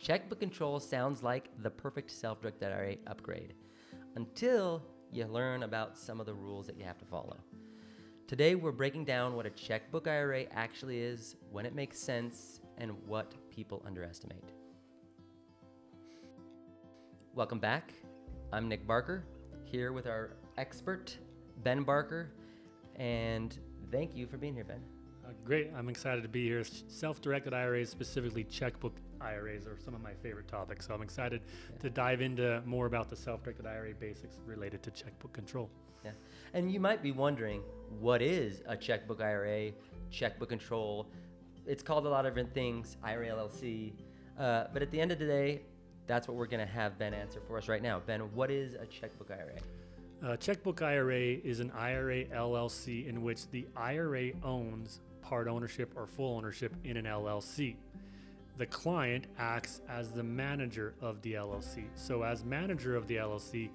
Checkbook Control sounds like the perfect self-directed IRA upgrade until you learn about some of the rules that you have to follow. Today, we're breaking down what a checkbook IRA actually is, when it makes sense, and what people underestimate. Welcome back. I'm Nick Barker, here with our expert, Ben Barker, and thank you for being here, Ben. Great. I'm excited to be here. Self-directed IRAs, specifically checkbook IRAs, are some of my favorite topics. So I'm excited to dive into more about the self-directed IRA basics related to checkbook control. Yeah. And you might be wondering, what is a checkbook IRA, checkbook control? It's called a lot of different things, IRA LLC. But at the end of the day, that's what we're going to have Ben answer for us right now. Ben, what is a checkbook IRA? Checkbook IRA is an IRA LLC in which the IRA owns part ownership or full ownership in an LLC. The client acts as the manager of the LLC. So as manager of the LLC,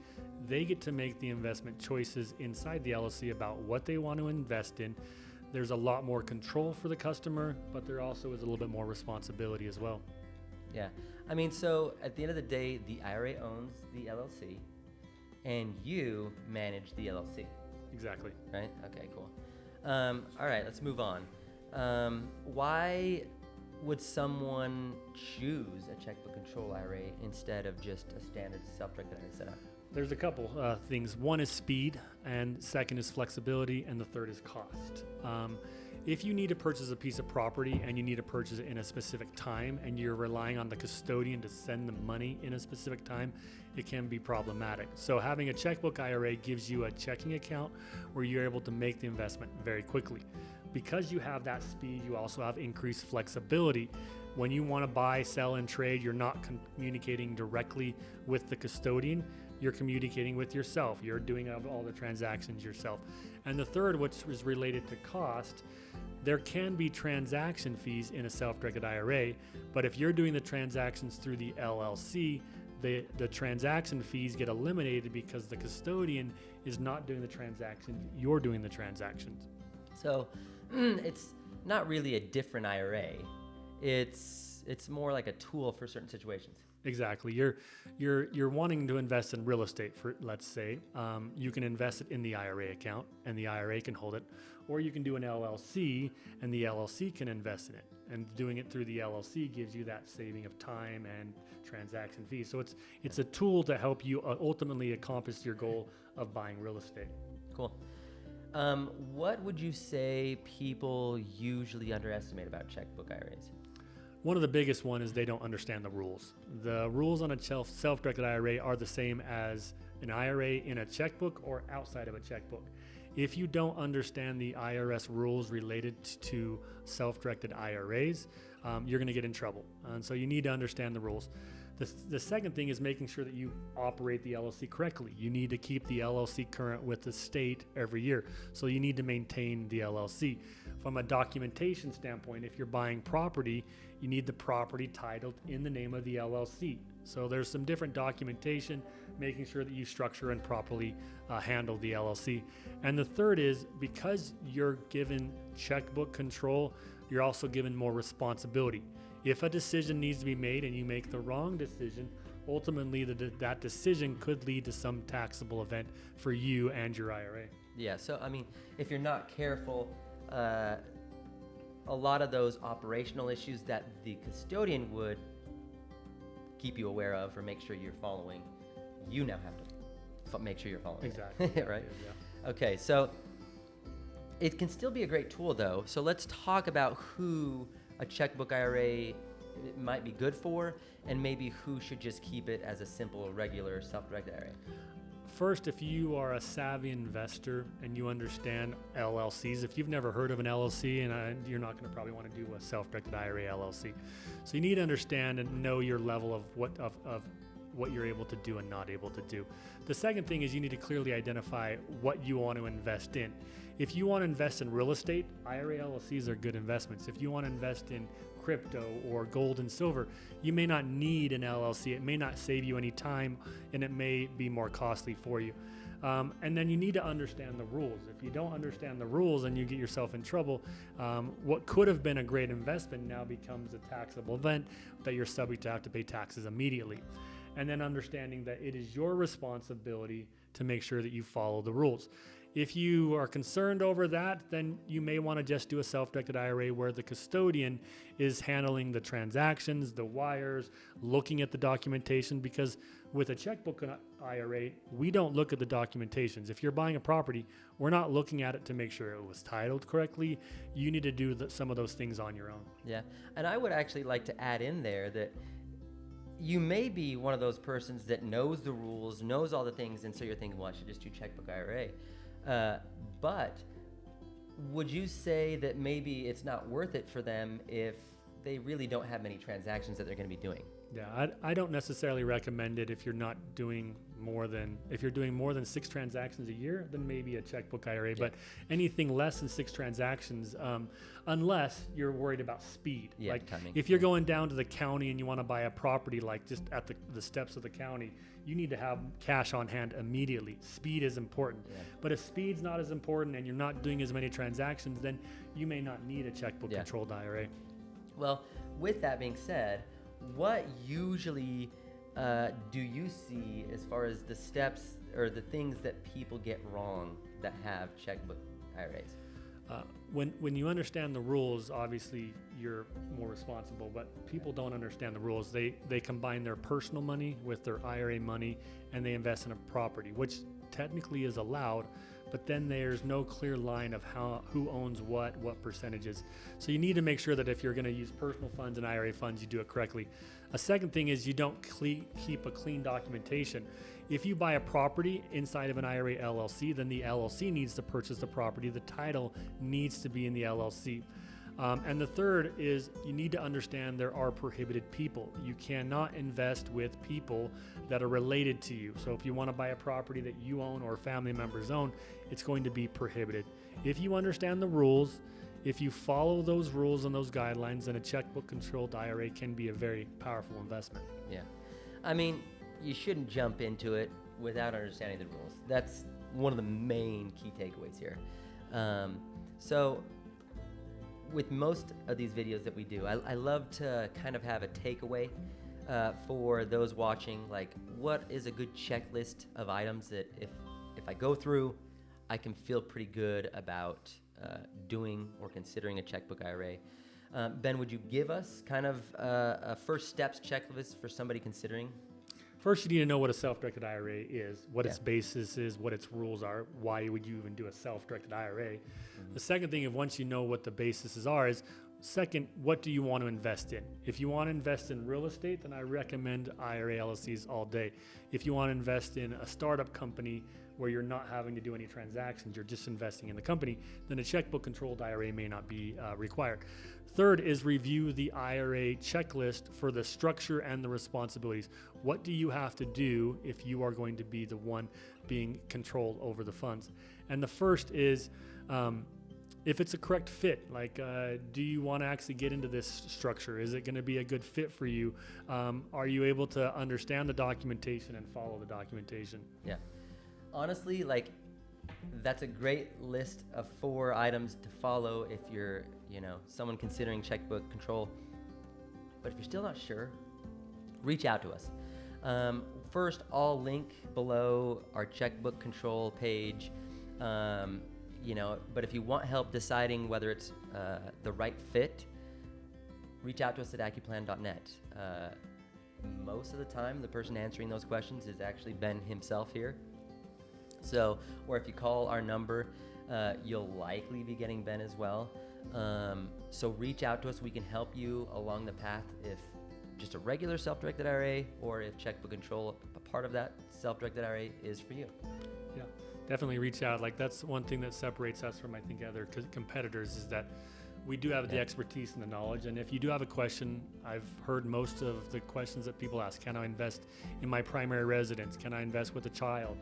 they get to make the investment choices inside the LLC about what they want to invest in. There's a lot more control for the customer, but there also is a little bit more responsibility as well. Yeah. I mean, so at the end of the day, the IRA owns the LLC and you manage the LLC. Exactly. Right? Okay, cool. All right, let's move on. Why would someone choose a checkbook control IRA instead of just a standard self-directed IRA setup? There's a couple things. One is speed, and second is flexibility, and the third is cost. If you need to purchase a piece of property and you need to purchase it in a specific time and you're relying on the custodian to send the money in a specific time, it can be problematic. So having a checkbook IRA gives you a checking account where you're able to make the investment very quickly. Because you have that speed, you also have increased flexibility. When you want to buy, sell, and trade, you're not communicating directly with the custodian. You're communicating with yourself. You're doing all the transactions yourself. And the third, which is related to cost, there can be transaction fees in a self-directed IRA, but if you're doing the transactions through the LLC, the transaction fees get eliminated because the custodian is not doing the transactions, you're doing the transactions. So it's not really a different IRA. It's more like a tool for certain situations. Exactly. You're wanting to invest in real estate, for let's say. You can invest it in the IRA account and the IRA can hold it, or you can do an LLC and the LLC can invest in it. And doing it through the LLC gives you that saving of time and transaction fees. So it's a tool to help you ultimately accomplish your goal of buying real estate. Cool. What would you say people usually underestimate about checkbook IRAs? One of the biggest one is they don't understand the rules. The rules on a self-directed IRA are the same as an IRA in a checkbook or outside of a checkbook. If you don't understand the IRS rules related to self-directed IRAs, you're going to get in trouble. And so you need to understand the rules. The second thing is making sure that you operate the LLC correctly. You need to keep the LLC current with the state every year. So you need to maintain the LLC. From a documentation standpoint, if you're buying property, you need the property titled in the name of the LLC. So there's some different documentation, making sure that you structure and properly handle the LLC. And the third is, because you're given checkbook control, you're also given more responsibility. If a decision needs to be made and you make the wrong decision, ultimately that decision could lead to some taxable event for you and your IRA. Yeah, so I mean, if you're not careful, a lot of those operational issues that the custodian would keep you aware of or make sure you're following, you now have to make sure you're following. Exactly. Right? Yeah. Okay, so it can still be a great tool though. So let's talk about who a checkbook IRA might be good for and maybe who should just keep it as a simple, regular self-directed IRA. First, if you are a savvy investor and you understand LLCs, if you've never heard of an LLC, and you're not going to probably want to do a self-directed IRA LLC. So you need to understand and know your level of what you're able to do and not able to do. The second thing is you need to clearly identify what you want to invest in. If you want to invest in real estate, IRA LLCs are good investments. If you want to invest in crypto or gold and silver, you may not need an LLC. It may not save you any time, and it may be more costly for you. And then you need to understand the rules. If you don't understand the rules and you get yourself in trouble, what could have been a great investment now becomes a taxable event that you're subject to have to pay taxes immediately. And then understanding that it is your responsibility to make sure that you follow the rules. If you are concerned over that, then you may want to just do a self-directed IRA where the custodian is handling the transactions, the wires, looking at the documentation, because with a checkbook IRA, we don't look at the documentations. If you're buying a property, we're not looking at it to make sure it was titled correctly. You need to do some of those things on your own. Yeah, and I would actually like to add in there that you may be one of those persons that knows the rules, knows all the things, and so you're thinking, well, I should just do checkbook IRA. But would you say that maybe it's not worth it for them if they really don't have many transactions that they're going to be doing? Yeah, I don't necessarily recommend it if you're not doing if you're doing more than 6 transactions a year, then maybe a checkbook IRA. Yeah. But anything less than 6 transactions, unless you're worried about speed. Yeah, like timing. If you're going down to the county and you want to buy a property, like just at the steps of the county, you need to have cash on hand immediately. Speed is important. Yeah. But if speed's not as important and you're not doing as many transactions, then you may not need a checkbook controlled IRA. Well, with that being said, what usually do you see as far as the steps or the things that people get wrong that have checkbook IRAs? When you understand the rules, obviously you're more responsible, but people don't understand the rules. They combine their personal money with their IRA money and they invest in a property, which technically is allowed, but then there's no clear line of who owns what percentages. So you need to make sure that if you're going to use personal funds and IRA funds, you do it correctly. A second thing is you don't keep a clean documentation. If you buy a property inside of an IRA LLC, then the LLC needs to purchase the property. The title needs to be in the LLC. And the third is you need to understand there are prohibited people. You cannot invest with people that are related to you. So if you want to buy a property that you own or family members own, it's going to be prohibited. If you understand the rules, if you follow those rules and those guidelines, then a checkbook controlled IRA can be a very powerful investment. Yeah. I mean, you shouldn't jump into it without understanding the rules. That's one of the main key takeaways here. So with most of these videos that we do, I love to kind of have a takeaway for those watching, like what is a good checklist of items that if I go through, I can feel pretty good about doing or considering a checkbook IRA. Ben, would you give us kind of a first steps checklist for somebody considering? First, you need to know what a self-directed IRA is, what its basis is, what its rules are, why would you even do a self-directed IRA. The second thing, once you know what the bases are, is second, what do you want to invest in? If you want to invest in real estate, then I recommend IRA LLCs all day. If you want to invest in a startup company where you're not having to do any transactions, you're just investing in the company, then a checkbook controlled IRA may not be required. Third is review the IRA checklist for the structure and the responsibilities. What do you have to do if you are going to be the one being controlled over the funds? And the first is if it's a correct fit, like do you want to actually get into this structure? Is it going to be a good fit for you? Are you able to understand the documentation and follow the documentation? Yeah. Honestly, like that's a great list of 4 items to follow if you're, someone considering checkbook control. But if you're still not sure, reach out to us. First, I'll link below our checkbook control page. But if you want help deciding whether it's the right fit, reach out to us at accuplan.net. Most of the time, the person answering those questions is actually Ben himself here. So, or if you call our number, you'll likely be getting Ben as well. So reach out to us. We can help you along the path if just a regular self-directed IRA or if checkbook control, a part of that self-directed IRA is for you. Yeah, definitely reach out. Like that's one thing that separates us from, I think, other competitors is that we do have the expertise and the knowledge. And if you do have a question, I've heard most of the questions that people ask. Can I invest in my primary residence? Can I invest with a child?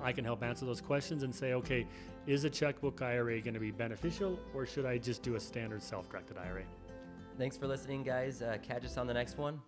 I can help answer those questions and say, okay, is a checkbook IRA going to be beneficial or should I just do a standard self-directed IRA? Thanks for listening, guys. Catch us on the next one.